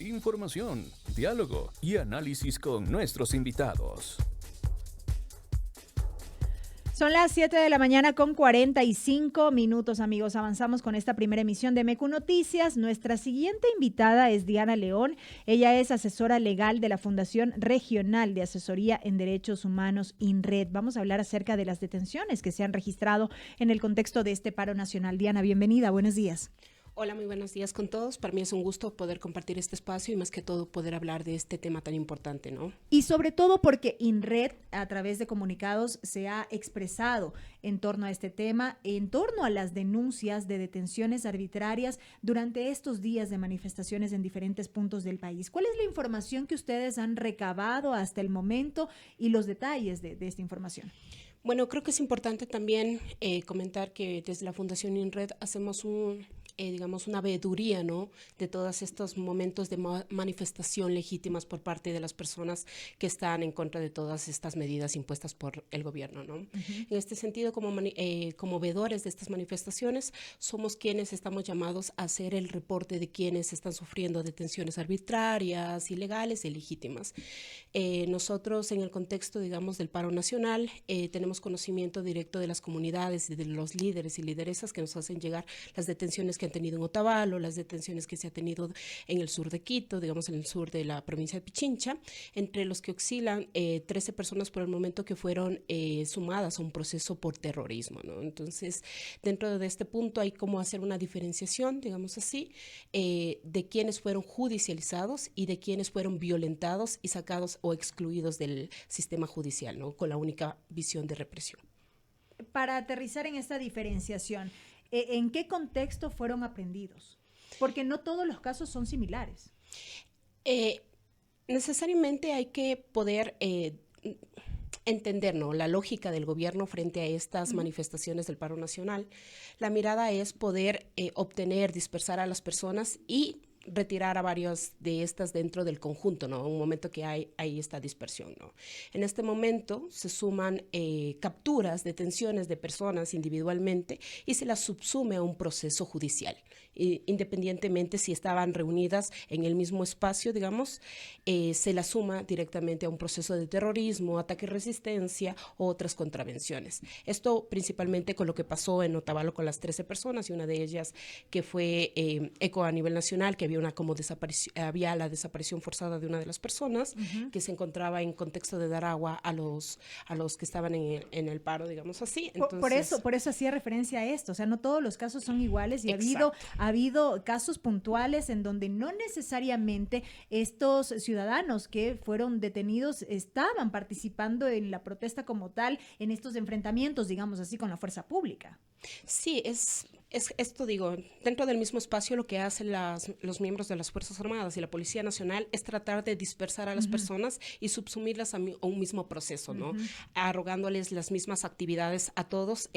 información, diálogo y análisis con nuestros invitados. Son las 7 de la mañana con 45 minutos, amigos. Avanzamos con esta primera emisión de MECU Noticias. Nuestra siguiente invitada es Diana León. Ella es asesora legal de la Fundación Regional de Asesoría en Derechos Humanos, INRED. Vamos a hablar acerca de las detenciones que se han registrado en el contexto de este paro nacional. Diana, bienvenida. Buenos días. Hola, muy buenos días con todos. Para mí es un gusto poder compartir este espacio y más que todo poder hablar de este tema tan importante, ¿no? Y sobre todo porque INRED, a través de comunicados, se ha expresado en torno a este tema, en torno a las denuncias de detenciones arbitrarias durante estos días de manifestaciones en diferentes puntos del país. ¿Cuál es la información que ustedes han recabado hasta el momento y los detalles de esta información? Bueno, creo que es importante también comentar que desde la Fundación INRED hacemos digamos, una veeduría, ¿no?, de todos estos momentos de manifestación legítimas por parte de las personas que están en contra de todas estas medidas impuestas por el gobierno, ¿no? En este sentido, como veedores de estas manifestaciones, somos quienes estamos llamados a hacer el reporte de quienes están sufriendo detenciones arbitrarias, ilegales e ilegítimas. Nosotros, en el contexto, digamos, del paro nacional, tenemos conocimiento directo de las comunidades y de los líderes y lideresas que nos hacen llegar las detenciones que han tenido en Otavalo, las detenciones que se ha tenido en el sur de Quito, digamos en el sur de la provincia de Pichincha, entre los que oscilan 13 personas por el momento que fueron sumadas a un proceso por terrorismo, ¿no? Entonces, dentro de este punto hay como hacer una diferenciación, digamos así, de quienes fueron judicializados y de quienes fueron violentados y sacados o excluidos del sistema judicial, ¿no?, con la única visión de represión. Para aterrizar en esta diferenciación, ¿en qué contexto fueron aprehendidos? Porque no todos los casos son similares. Necesariamente hay que poder entender, ¿no?, la lógica del gobierno frente a estas manifestaciones del paro nacional. La mirada es poder obtener, dispersar a las personas y retirar a varios de estas dentro del conjunto, ¿no?, en un momento que hay esta dispersión, ¿no? En este momento se suman capturas, detenciones de personas individualmente y se las subsume a un proceso judicial, independientemente si estaban reunidas en el mismo espacio, digamos, se las suma directamente a un proceso de terrorismo, ataque y resistencia o otras contravenciones. Esto principalmente con lo que pasó en Otavalo con las 13 personas y una de ellas que fue eco a nivel nacional, que había la desaparición forzada de una de las personas que se encontraba en contexto de dar agua a los que estaban en el paro, digamos así. Entonces, por eso hacía referencia a esto, o sea, no todos los casos son iguales y ha habido casos puntuales en donde no necesariamente estos ciudadanos que fueron detenidos estaban participando en la protesta como tal, en estos enfrentamientos, digamos así, con la fuerza pública. Sí, es esto, digo, dentro del mismo espacio lo que hacen los miembros de las Fuerzas Armadas y la Policía Nacional es tratar de dispersar a las personas y subsumirlas a un mismo proceso, ¿no? Arrogándoles las mismas actividades a todos.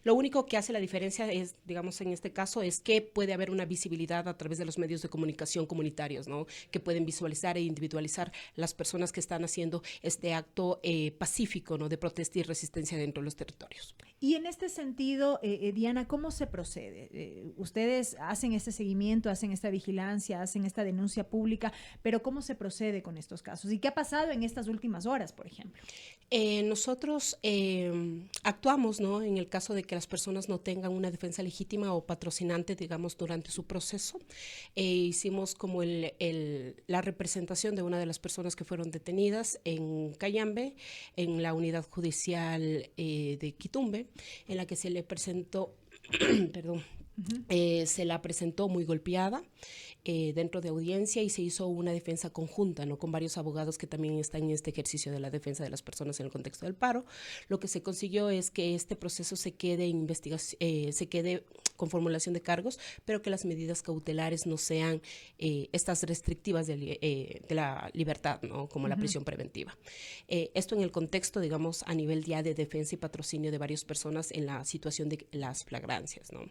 Lo único que hace la diferencia es, digamos, en este caso, es que puede haber una visibilidad a través de los medios de comunicación comunitarios, ¿no?, que pueden visualizar e individualizar las personas que están haciendo este acto pacífico, ¿no?, de protesta y resistencia dentro de los territorios. Y en este sentido, Diana, ¿cómo se procede? Ustedes hacen este seguimiento, hacen esta vigilancia, hacen esta denuncia pública, pero ¿cómo se procede con estos casos? ¿Y qué ha pasado en estas últimas horas, por ejemplo? Nosotros actuamos, ¿no?, en el caso de que las personas no tengan una defensa legítima o patrocinante, digamos, durante su proceso. Hicimos como la representación de una de las personas que fueron detenidas en Cayambe, en la unidad judicial de Quitumbe, en la que se le presentó, perdón, se la presentó muy golpeada dentro de audiencia y se hizo una defensa conjunta, ¿no?, con varios abogados que también están en este ejercicio de la defensa de las personas en el contexto del paro. Lo que se consiguió es que este proceso se quede con formulación de cargos, pero que las medidas cautelares no sean estas restrictivas de la libertad, ¿no?, como la prisión preventiva. Esto en el contexto, digamos, a nivel ya de defensa y patrocinio de varias personas en la situación de las flagrancias, ¿no?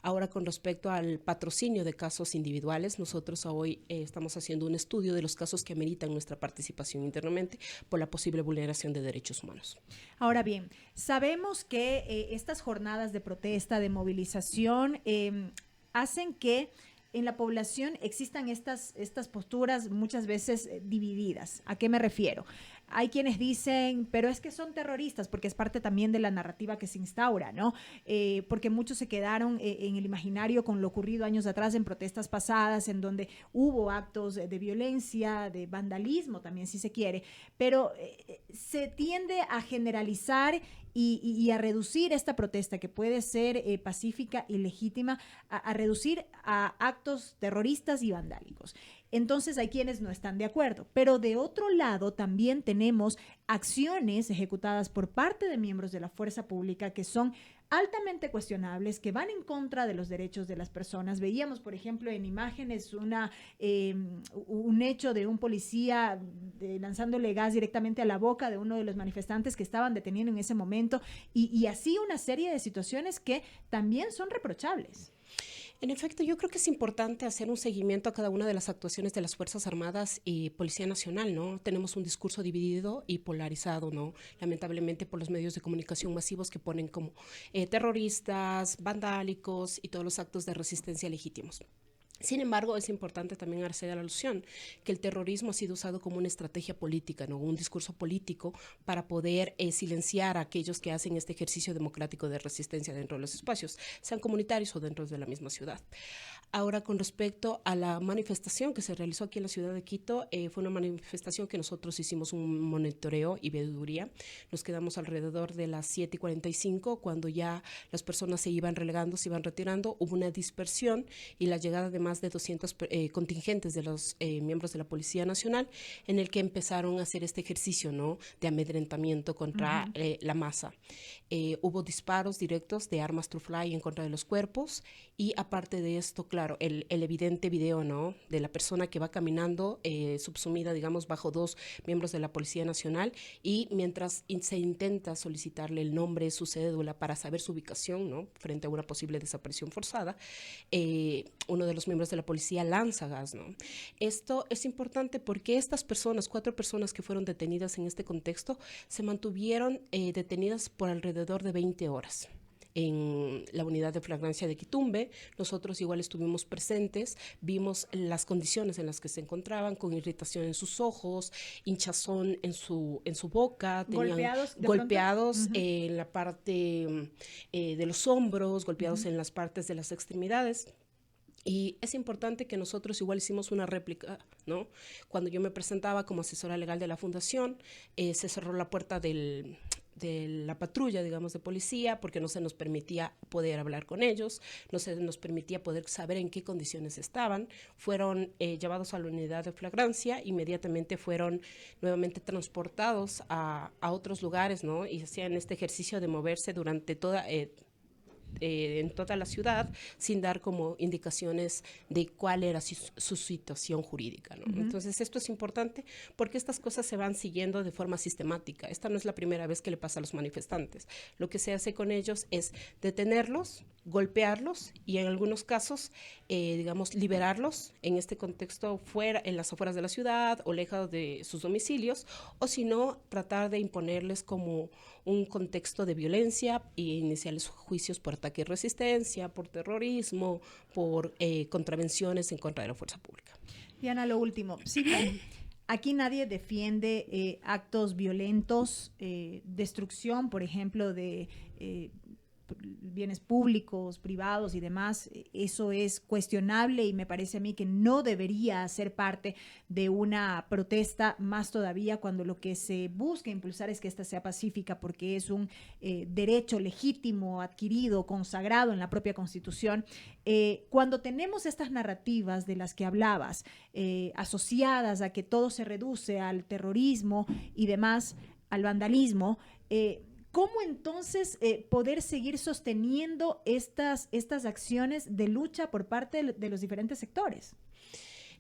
Ahora, con respecto al patrocinio de casos individuales, nosotros hoy estamos haciendo un estudio de los casos que ameritan nuestra participación internamente por la posible vulneración de derechos humanos. Ahora bien, sabemos que estas jornadas de protesta, de movilización, hacen que en la población existan estas posturas muchas veces divididas. ¿A qué me refiero? Hay quienes dicen, pero es que son terroristas, porque es parte también de la narrativa que se instaura, ¿no? Porque muchos se quedaron en el imaginario con lo ocurrido años atrás en protestas pasadas, en donde hubo actos de violencia, de vandalismo también, si se quiere, pero se tiende a generalizar y a reducir esta protesta, que puede ser pacífica y legítima, a reducir a actos terroristas y vandálicos. Entonces hay quienes no están de acuerdo, pero de otro lado también tenemos acciones ejecutadas por parte de miembros de la fuerza pública que son altamente cuestionables, que van en contra de los derechos de las personas. Veíamos, por ejemplo, en imágenes un hecho de un policía lanzándole gas directamente a la boca de uno de los manifestantes que estaban deteniendo en ese momento, y así una serie de situaciones que también son reprochables. En efecto, yo creo que es importante hacer un seguimiento a cada una de las actuaciones de las Fuerzas Armadas y Policía Nacional, ¿no? Tenemos un discurso dividido y polarizado, ¿no? Lamentablemente por los medios de comunicación masivos que ponen como terroristas, vandálicos y todos los actos de resistencia legítimos. Sin embargo, es importante también hacer la alusión que el terrorismo ha sido usado como una estrategia política, ¿no? Un discurso político para poder silenciar a aquellos que hacen este ejercicio democrático de resistencia dentro de los espacios, sean comunitarios o dentro de la misma ciudad. Ahora, con respecto a la manifestación que se realizó aquí en la ciudad de Quito, fue una manifestación que nosotros hicimos un monitoreo y veeduría. Nos quedamos alrededor de las 7:45, cuando ya las personas se iban relegando, se iban retirando, hubo una dispersión y la llegada de más de 200 contingentes de los miembros de la Policía Nacional, en el que empezaron a hacer este ejercicio, ¿no?, de amedrentamiento contra la masa. Hubo disparos directos de armas Trufly en contra de los cuerpos, y aparte de esto, claro, el evidente video, ¿no?, de la persona que va caminando subsumida, digamos, bajo dos miembros de la Policía Nacional, y mientras se intenta solicitarle el nombre, su cédula, para saber su ubicación, ¿no?, frente a una posible desaparición forzada, uno de los miembros de la policía lanza gas, ¿no? Esto es importante porque estas personas, 4 personas que fueron detenidas en este contexto, se mantuvieron detenidas por alrededor de 20 horas. En la unidad de flagrancia de Quitumbe, nosotros igual estuvimos presentes, vimos las condiciones en las que se encontraban, con irritación en sus ojos, hinchazón en su boca, tenían golpeados en la parte de los hombros, golpeados en las partes de las extremidades. Y es importante que nosotros igual hicimos una réplica, ¿no? Cuando yo me presentaba como asesora legal de la fundación, se cerró la puerta de la patrulla, digamos, de policía, porque no se nos permitía poder hablar con ellos, no se nos permitía poder saber en qué condiciones estaban. Fueron llevados a la unidad de flagrancia, inmediatamente fueron nuevamente transportados a otros lugares, ¿no? Y hacían este ejercicio de moverse durante en toda la ciudad, sin dar como indicaciones de cuál era su situación jurídica, ¿no? Entonces esto es importante porque estas cosas se van siguiendo de forma sistemática. Esta no es la primera vez que le pasa a los manifestantes. Lo que se hace con ellos es detenerlos, golpearlos y en algunos casos, digamos, liberarlos en este contexto en las afueras de la ciudad o lejos de sus domicilios, o si no, tratar de imponerles como un contexto de violencia e iniciarles juicios por ataque y resistencia, por terrorismo, por contravenciones en contra de la fuerza pública. Diana, lo último, si bien aquí nadie defiende actos violentos, destrucción, por ejemplo, de bienes públicos, privados y demás, eso es cuestionable y me parece a mí que no debería ser parte de una protesta, más todavía cuando lo que se busca impulsar es que esta sea pacífica, porque es un derecho legítimo, adquirido, consagrado en la propia Constitución. Cuando tenemos estas narrativas de las que hablabas, asociadas a que todo se reduce al terrorismo y demás, al vandalismo, ¿cómo entonces poder seguir sosteniendo estas acciones de lucha por parte de los diferentes sectores?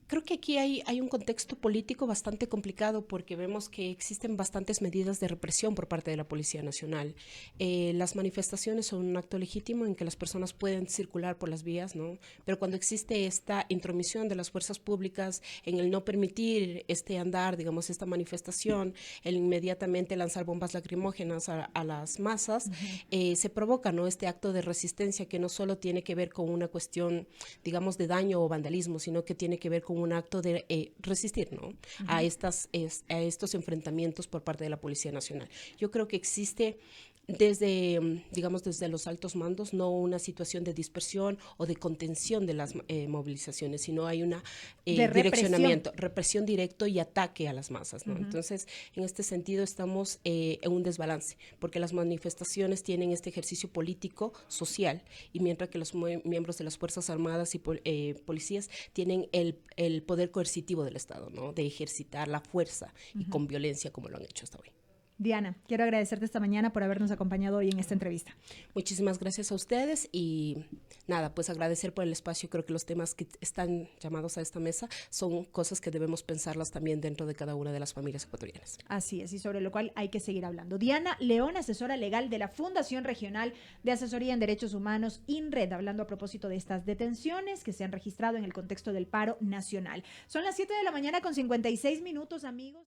Creo que aquí hay un contexto político bastante complicado porque vemos que existen bastantes medidas de represión por parte de la Policía Nacional. Las manifestaciones son un acto legítimo en que las personas pueden circular por las vías, ¿no? Pero cuando existe esta intromisión de las fuerzas públicas en el no permitir este andar, digamos, esta manifestación, el inmediatamente lanzar bombas lacrimógenas a las masas, se provoca, ¿no?, este acto de resistencia que no solo tiene que ver con una cuestión, digamos, de daño o vandalismo, sino que tiene que ver con un acto de resistir, ¿no?, a estos enfrentamientos por parte de la Policía Nacional. Yo creo que existe desde, digamos, desde los altos mandos, no una situación de dispersión o de contención de las movilizaciones, sino hay una direccionamiento, represión directo y ataque a las masas, ¿no? Entonces, en este sentido estamos en un desbalance, porque las manifestaciones tienen este ejercicio político, social, y mientras que los miembros de las Fuerzas Armadas y policías tienen el poder coercitivo del Estado, ¿no?, de ejercitar la fuerza y con violencia como lo han hecho hasta hoy. Diana, quiero agradecerte esta mañana por habernos acompañado hoy en esta entrevista. Muchísimas gracias a ustedes y nada, pues agradecer por el espacio. Creo que los temas que están llamados a esta mesa son cosas que debemos pensarlas también dentro de cada una de las familias ecuatorianas. Así es, y sobre lo cual hay que seguir hablando. Diana León, asesora legal de la Fundación Regional de Asesoría en Derechos Humanos, INRED, hablando a propósito de estas detenciones que se han registrado en el contexto del paro nacional. Son las 7 de la mañana con 56 minutos, amigos.